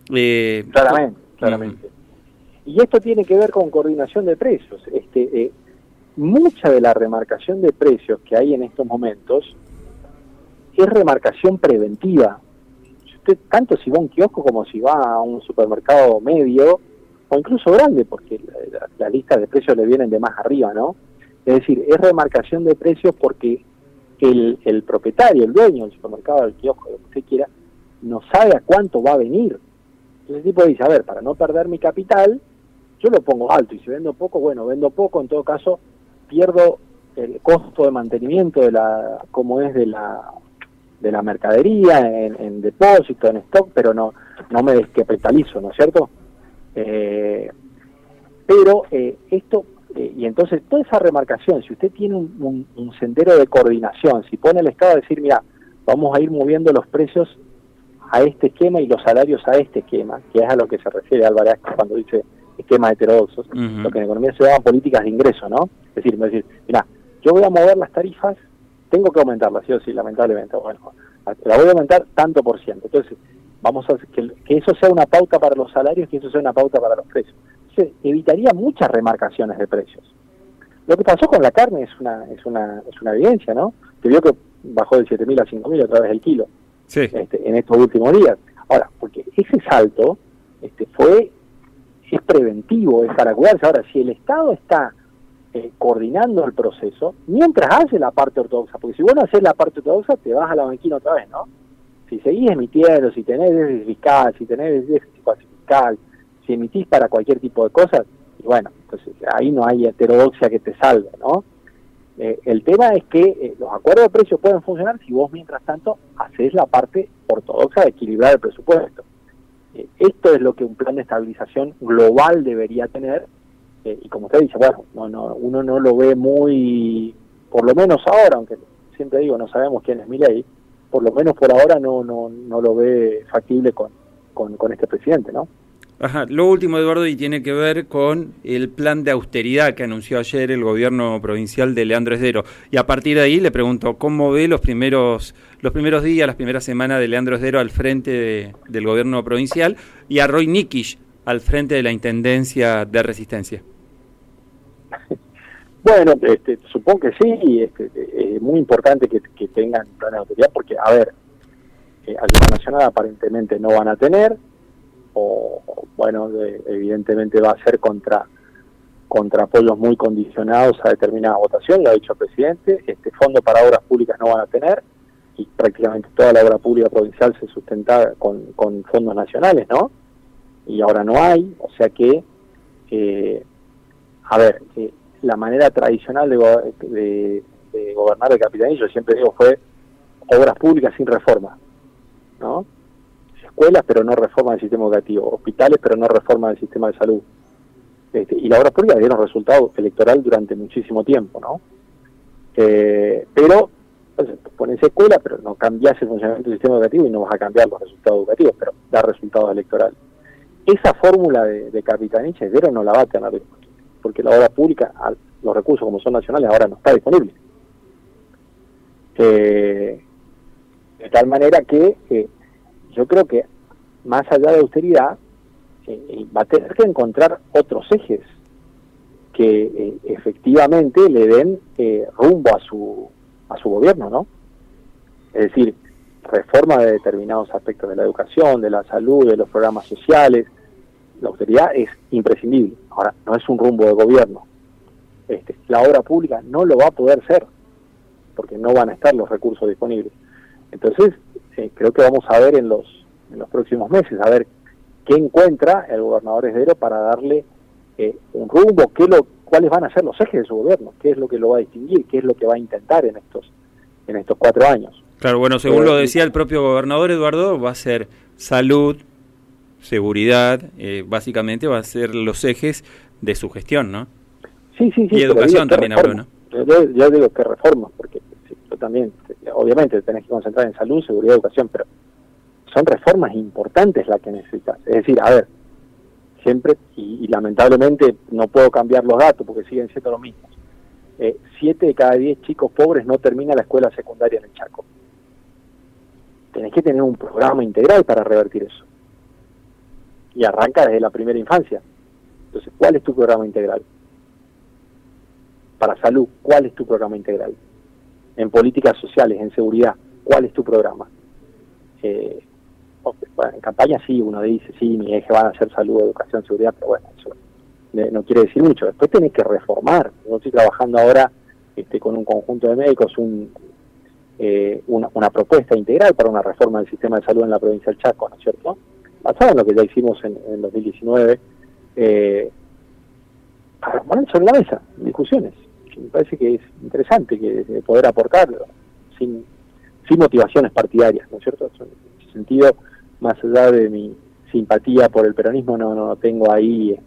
S2: Claramente. Y esto tiene que ver con coordinación de precios. Mucha de la remarcación de precios que hay en estos momentos es remarcación preventiva. Tanto si va a un kiosco como si va a un supermercado medio o incluso grande, porque la lista de precios le vienen de más arriba, ¿no? Es decir, es remarcación de precios porque el propietario, el dueño del supermercado, del kiosco, lo que usted quiera, no sabe a cuánto va a venir. Entonces el tipo dice, para no perder mi capital, yo lo pongo alto, y si vendo poco, vendo poco, en todo caso pierdo el costo de mantenimiento de la mercadería en depósito, en stock, pero no me descapitalizo, ¿no es cierto? Y entonces toda esa remarcación, si usted tiene un sendero de coordinación, si pone el Estado a decir, mira, vamos a ir moviendo los precios a este esquema y los salarios a este esquema, que es a lo que se refiere Álvarez cuando dice esquemas heterodoxos, lo que en economía se llaman políticas de ingreso, ¿no? Es decir, mira, yo voy a mover las tarifas, tengo que aumentarlas, sí o sí, lamentablemente, la voy a aumentar tanto por ciento. Entonces, vamos a hacer que eso sea una pauta para los salarios, que eso sea una pauta para los precios. Entonces, evitaría muchas remarcaciones de precios. Lo que pasó con la carne es una evidencia, ¿no? Que vio que bajó de 7.000 a 5.000 otra vez el kilo,
S1: sí,
S2: en estos últimos días. Ahora, porque ese salto es preventivo, es para cuidarse. Ahora, si el Estado está coordinando el proceso, mientras hace la parte ortodoxa, porque si vos no haces la parte ortodoxa, te vas a la banquina otra vez, ¿no? Si seguís emitiendo, si tenés déficit fiscal, si tenés déficit fiscal, si emitís para cualquier tipo de cosas, y entonces ahí no hay heterodoxia que te salve, ¿no? El tema es que los acuerdos de precios pueden funcionar si vos, mientras tanto, haces la parte ortodoxa de equilibrar el presupuesto. Esto es lo que un plan de estabilización global debería tener, y como usted dice, uno no lo ve muy, por lo menos ahora, aunque siempre digo, no sabemos quién es Milei, por lo menos por ahora no lo ve factible con este presidente, ¿no?
S1: Ajá. Lo último, Eduardo, y tiene que ver con el plan de austeridad que anunció ayer el gobierno provincial de Leandro Esdero. Y a partir de ahí le pregunto, ¿cómo ve los primeros días, las primeras semanas de Leandro Esdero al frente del gobierno provincial y a Roy Nikisch al frente de la Intendencia de Resistencia?
S2: Bueno, supongo que sí, es muy importante que tengan planes de autoridad, porque, a ver, ayuda nacional aparentemente no van a tener, bueno, evidentemente va a ser contra apoyos muy condicionados a determinada votación, lo ha dicho el presidente. Fondo para obras públicas no van a tener, y prácticamente toda la obra pública provincial se sustenta con fondos nacionales, ¿no? Y ahora no hay, o sea que, la manera tradicional de gobernar el capitalismo, yo siempre digo, fue obras públicas sin reforma, ¿no? Escuelas, pero no reforma del sistema educativo, hospitales, pero no reforma del sistema de salud. Y las obras públicas dieron resultado electoral durante muchísimo tiempo, ¿no? Pero, entonces, pones escuela, pero no cambias el funcionamiento del sistema educativo y no vas a cambiar los resultados educativos, pero da resultados electorales. Esa fórmula de Capitanich Heredero no la va a tener, porque la obra pública, los recursos como son nacionales, ahora no está disponible. De tal manera que yo creo que más allá de austeridad, va a tener que encontrar otros ejes que efectivamente le den rumbo a su gobierno, ¿no? Es decir, reforma de determinados aspectos de la educación, de la salud, de los programas sociales. La austeridad es imprescindible. Ahora, no es un rumbo de gobierno. La obra pública no lo va a poder ser, porque no van a estar los recursos disponibles. Entonces, creo que vamos a ver en los próximos meses, a ver qué encuentra el gobernador Heredero para darle un rumbo, cuáles van a ser los ejes de su gobierno, qué es lo que lo va a distinguir, qué es lo que va a intentar en estos 4 años.
S1: Claro, bueno, según lo decía el propio gobernador Eduardo, va a ser salud, seguridad, básicamente va a ser los ejes de su gestión, ¿no?
S2: Sí.
S1: Y educación también habló, ¿no?
S2: Yo digo que reforma, porque yo también, obviamente tenés que concentrar en salud, seguridad, educación, pero son reformas importantes las que necesitas. Es decir, a ver, siempre, y lamentablemente no puedo cambiar los datos porque siguen siendo los mismos. 7 de cada 10 chicos pobres no termina la escuela secundaria en el Chaco. Tenés que tener un programa integral para revertir eso. Y arranca desde la primera infancia. Entonces, ¿cuál es tu programa integral? Para salud, ¿cuál es tu programa integral? En políticas sociales, en seguridad, ¿cuál es tu programa? Bueno, en campaña sí, uno dice, sí, mi eje van a ser salud, educación, seguridad, pero bueno, eso no quiere decir mucho. Después tenés que reformar. Yo estoy trabajando ahora con un conjunto de médicos una propuesta integral para una reforma del sistema de salud en la provincia del Chaco, ¿no es cierto? Basado en lo que ya hicimos en 2019, para poner sobre la mesa discusiones. Me parece que es interesante que poder aportarlo sin motivaciones partidarias, ¿no es cierto? En ese sentido, más allá de mi simpatía por el peronismo, no tengo ahí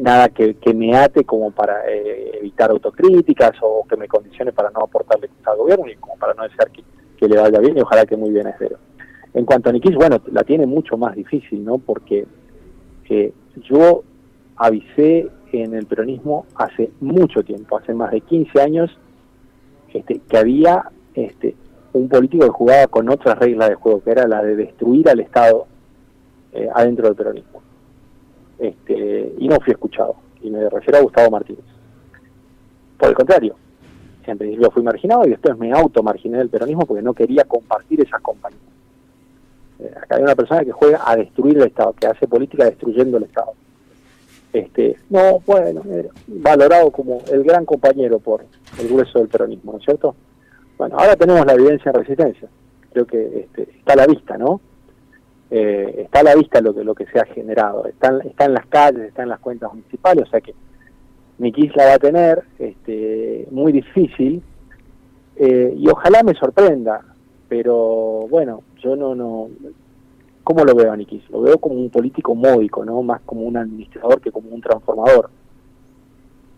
S2: nada que me ate como para evitar autocríticas o que me condicione para no aportarle al gobierno y como para no desear que le vaya bien y ojalá que muy bien a Heredero. En cuanto a Nikish, bueno, la tiene mucho más difícil, ¿no? Porque yo avisé en el peronismo hace mucho tiempo, hace más de 15 años, que había un político que jugaba con otras reglas de juego, que era la de destruir al Estado adentro del peronismo. Y no fui escuchado, y me refiero a Gustavo Martínez. Por el contrario, en principio fui marginado y después me automarginé del peronismo porque no quería compartir esas compañías. Acá hay una persona que juega a destruir el Estado, que hace política destruyendo el Estado. Valorado como el gran compañero por el grueso del peronismo, ¿no es cierto? Bueno, ahora tenemos la evidencia en Resistencia. Creo que está a la vista, ¿no? Está a la vista lo que se ha generado. Está en las calles, está en las cuentas municipales, o sea que Nikish la va a tener muy difícil y ojalá me sorprenda, pero bueno, yo no ¿cómo lo veo a Nikish? Lo veo como un político módico, ¿no? Más como un administrador que como un transformador.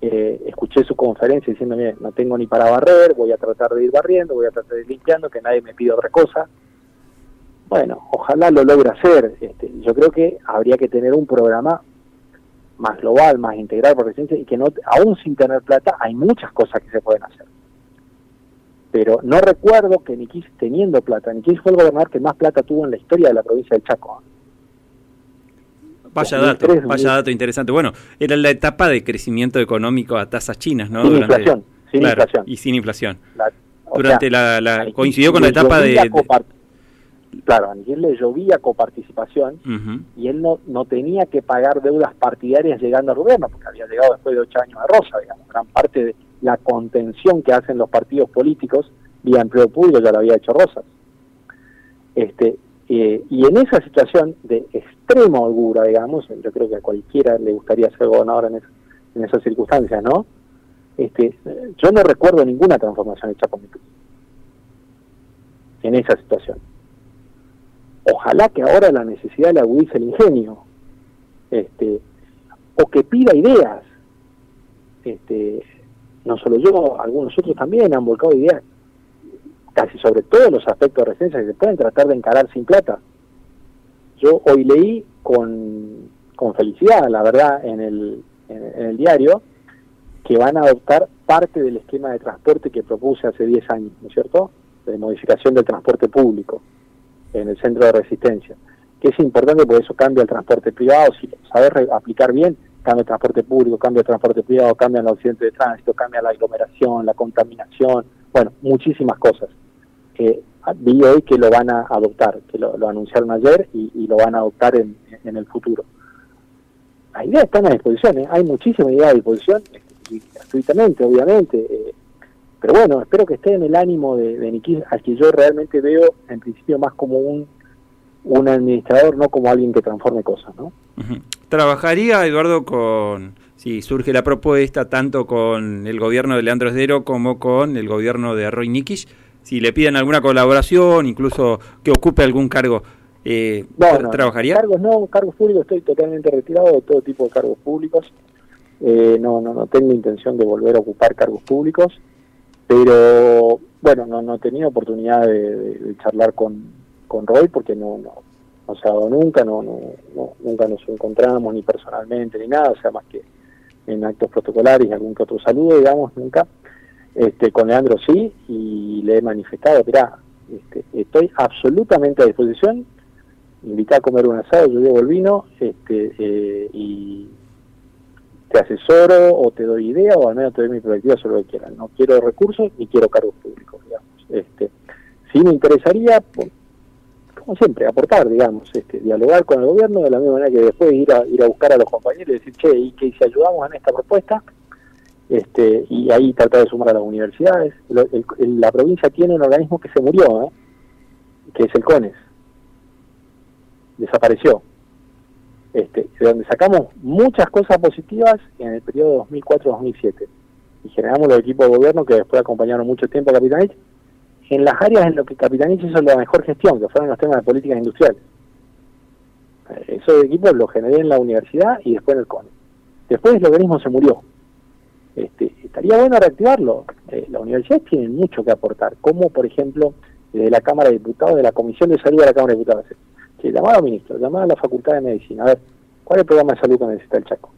S2: Escuché su conferencia diciendo, mire, no tengo ni para barrer, voy a tratar de ir barriendo, voy a tratar de ir limpiando, que nadie me pida otra cosa. Bueno, ojalá lo logre hacer. Yo creo que habría que tener un programa más global, más integral por Resistencia, y que no, aún sin tener plata, hay muchas cosas que se pueden hacer. Pero no recuerdo que Nikish teniendo plata, Nikish fue el gobernador que más plata tuvo en la historia de la provincia del Chaco.
S1: Vaya dato interesante. Bueno, era la etapa de crecimiento económico a tasas chinas, ¿no?
S2: Sin inflación.
S1: Y sin inflación. Coincidió con la etapa de...
S2: Claro, a Miguel le llovía coparticipación y él no tenía que pagar deudas partidarias llegando al gobierno, porque había llegado después de 8 años de Rosa, digamos. Gran parte de la contención que hacen los partidos políticos vía empleo público ya lo había hecho Rosas. Y en esa situación de extrema holgura, digamos, yo creo que a cualquiera le gustaría ser gobernador en esas circunstancias, ¿no? Yo no recuerdo ninguna transformación hecha por mi club en esa situación. Ojalá que ahora la necesidad le agudice el ingenio, o que pida ideas. No solo yo, algunos otros también han volcado ideas, casi sobre todos los aspectos de residencia que se pueden tratar de encarar sin plata. Yo hoy leí con felicidad, la verdad, en el diario, que van a adoptar parte del esquema de transporte que propuse hace 10 años, ¿no es cierto?, de modificación del transporte público en el centro de Resistencia, que es importante porque eso cambia el transporte privado. Si sabes aplicar bien, cambia el transporte público, cambia el transporte privado, cambian los accidentes de tránsito, cambia la aglomeración, la contaminación, bueno, muchísimas cosas. Vi hoy que lo van a adoptar, que lo anunciaron ayer y lo van a adoptar en el futuro. Las ideas están a disposición, hay muchísimas ideas a disposición, y gratuitamente, obviamente, pero bueno, espero que esté en el ánimo de Niquís, al que yo realmente veo en principio más como un administrador, no como alguien que transforme cosas, ¿no?
S1: ¿Trabajaría, Eduardo, si surge la propuesta, tanto con el gobierno de Leandro Esdero como con el gobierno de Roy Niquís? Si le piden alguna colaboración, incluso que ocupe algún cargo, ¿trabajaría?
S2: Cargos públicos, estoy totalmente retirado de todo tipo de cargos públicos. No tengo intención de volver a ocupar cargos públicos, pero bueno, no he tenido oportunidad de charlar con Roy porque no se ha dado nunca, nunca nos encontramos ni personalmente ni nada, o sea, más que en actos protocolares y algún que otro saludo, digamos, nunca. Con Leandro sí, y le he manifestado, mirá, estoy absolutamente a disposición, invité a comer un asado, yo llevo el vino, y te asesoro o te doy idea o al menos te doy mi perspectiva sobre lo que quieran. No quiero recursos ni quiero cargos públicos, digamos. Sí me interesaría, como siempre, aportar, digamos, dialogar con el gobierno de la misma manera que después ir a buscar a los compañeros y decir, che, y que si ayudamos en esta propuesta, y ahí tratar de sumar a las universidades. La provincia tiene un organismo que se murió, que es el CONES, desapareció, de donde sacamos muchas cosas positivas en el periodo 2004-2007 y generamos los equipos de gobierno que después acompañaron mucho tiempo a Capitanich en las áreas en lo que Capitanich hizo la mejor gestión, que fueron los temas de políticas industriales. Esos equipos los generé en la universidad y después en el CONES. Después el organismo se murió. Estaría bueno reactivarlo. Las universidades tienen mucho que aportar, como por ejemplo de la Cámara de Diputados, de la Comisión de Salud de la Cámara de Diputados, que llamaba al ministro, llamaba a la Facultad de Medicina, a ver, ¿cuál es el programa de salud que necesita el Chaco?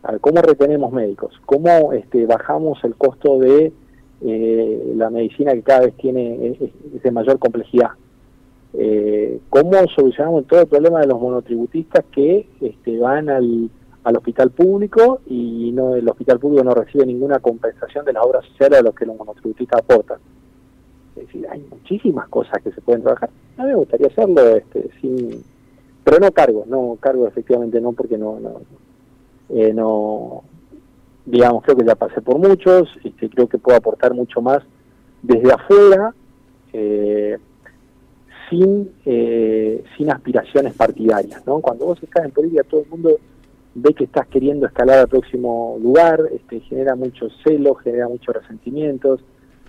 S2: A ver, ¿cómo retenemos médicos? ¿Cómo bajamos el costo de la medicina que cada vez es de mayor complejidad? ¿Cómo solucionamos todo el problema de los monotributistas que van al hospital público y el hospital público no recibe ninguna compensación de las obras sociales a los que los monotributistas aportan? Es decir, hay muchísimas cosas que se pueden trabajar. A mí me gustaría hacerlo pero no cargo efectivamente no, porque no digamos, creo que ya pasé por muchos, creo que puedo aportar mucho más desde afuera, sin aspiraciones partidarias, ¿no? Cuando vos estás en política, todo el mundo ve que estás queriendo escalar al próximo lugar, genera muchos celos, genera muchos resentimientos,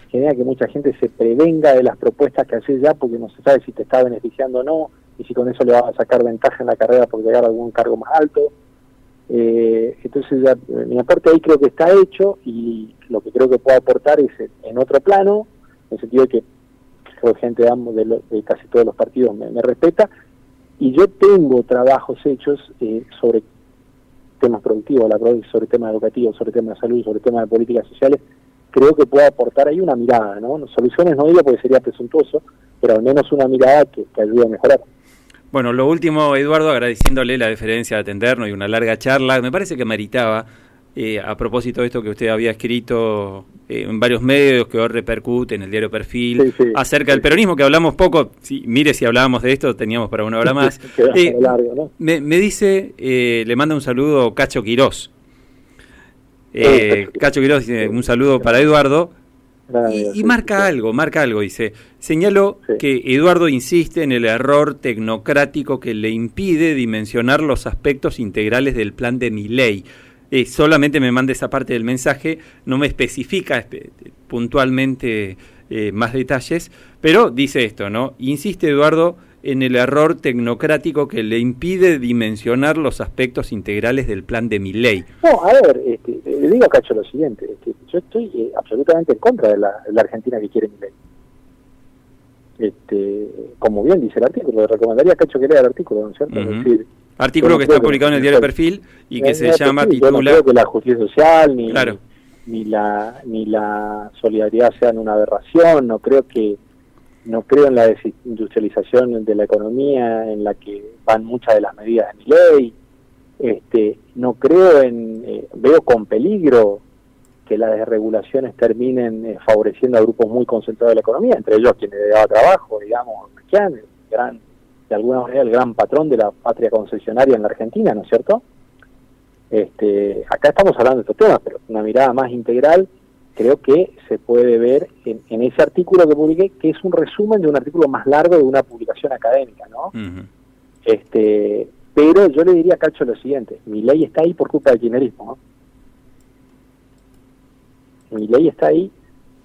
S2: genera que mucha gente se prevenga de las propuestas que haces ya porque no se sabe si te está beneficiando o no, y si con eso le vas a sacar ventaja en la carrera por llegar a algún cargo más alto. Entonces ya, mi aporte ahí creo que está hecho, y lo que creo que puedo aportar es en otro plano, en el sentido de que creo que gente de casi todos los partidos me respeta, y yo tengo trabajos hechos sobre temas productivos, sobre temas educativos, sobre temas de salud, sobre temas de políticas sociales. Creo que puedo aportar ahí una mirada, ¿no? Soluciones no digo porque sería presuntuoso, pero al menos una mirada que ayude a mejorar.
S1: Bueno, lo último, Eduardo, agradeciéndole la deferencia de atendernos y una larga charla. Me parece que meritaba, a propósito de esto que usted había escrito en varios medios, que hoy repercute en el diario Perfil, acerca del peronismo, que hablamos poco. Sí, mire, si hablábamos de esto, teníamos para una hora más.
S2: Largo, ¿no?
S1: me dice, le manda un saludo Cacho Quirós. Cacho Quirós dice un saludo para Eduardo. Y marca algo, dice. Señaló que Eduardo insiste en el error tecnocrático que le impide dimensionar los aspectos integrales del plan de Milei. Solamente me manda esa parte del mensaje, no me especifica puntualmente más detalles, pero dice esto, ¿no? Insiste Eduardo en el error tecnocrático que le impide dimensionar los aspectos integrales del plan de Milei.
S2: No, a ver, le digo a Cacho lo siguiente, yo estoy absolutamente en contra de la Argentina que quiere Milei. Como bien dice el artículo, le recomendaría a Cacho que lea el artículo, ¿no es cierto?
S1: Uh-huh.
S2: Es decir,
S1: artículo que está publicado en el diario Perfil y que se llama, titula...
S2: Yo no creo que la justicia social
S1: claro,
S2: ni la solidaridad sean una aberración, no creo en la desindustrialización de la economía en la que van muchas de las medidas de Milei. No creo veo con peligro que las desregulaciones terminen favoreciendo a grupos muy concentrados de la economía, entre ellos quienes le daba trabajo, digamos, de alguna manera el gran patrón de la patria concesionaria en la Argentina, ¿no es cierto? Acá estamos hablando de estos temas, pero una mirada más integral creo que se puede ver en ese artículo que publiqué, que es un resumen de un artículo más largo de una publicación académica, ¿no? Uh-huh. Pero yo le diría a Cacho lo siguiente: Milei está ahí por culpa del kirchnerismo, ¿no? Milei está ahí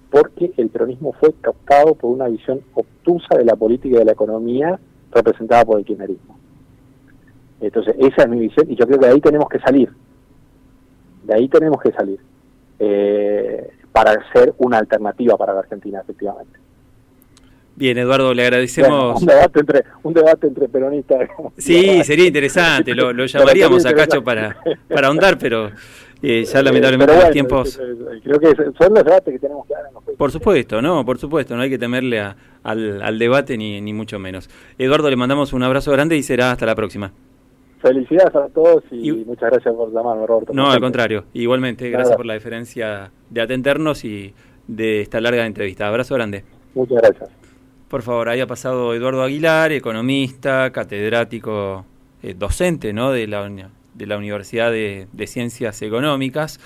S2: porque el peronismo fue captado por una visión obtusa de la política y de la economía representada por el kirchnerismo. Entonces, esa es mi visión, y yo creo que de ahí tenemos que salir. Para ser una alternativa para la Argentina, efectivamente.
S1: Bien, Eduardo, le agradecemos...
S2: Bueno, un debate entre peronistas.
S1: Sí, sería interesante, lo llamaríamos a Cacho para ahondar, pero ya lamentablemente los tiempos...
S2: Creo que son los debates que tenemos que dar en los juicios.
S1: Por supuesto, no hay que temerle al debate ni mucho menos. Eduardo, le mandamos un abrazo grande y será hasta la próxima.
S2: Felicidades a todos y muchas gracias por llamarme, Roberto.
S1: No, al contrario, igualmente, gracias por la deferencia de atendernos y de esta larga entrevista. Abrazo grande.
S2: Muchas gracias.
S1: Por favor, ahí ha pasado Eduardo Aguilar, economista, catedrático, docente, ¿no?, de la Universidad de Ciencias Económicas.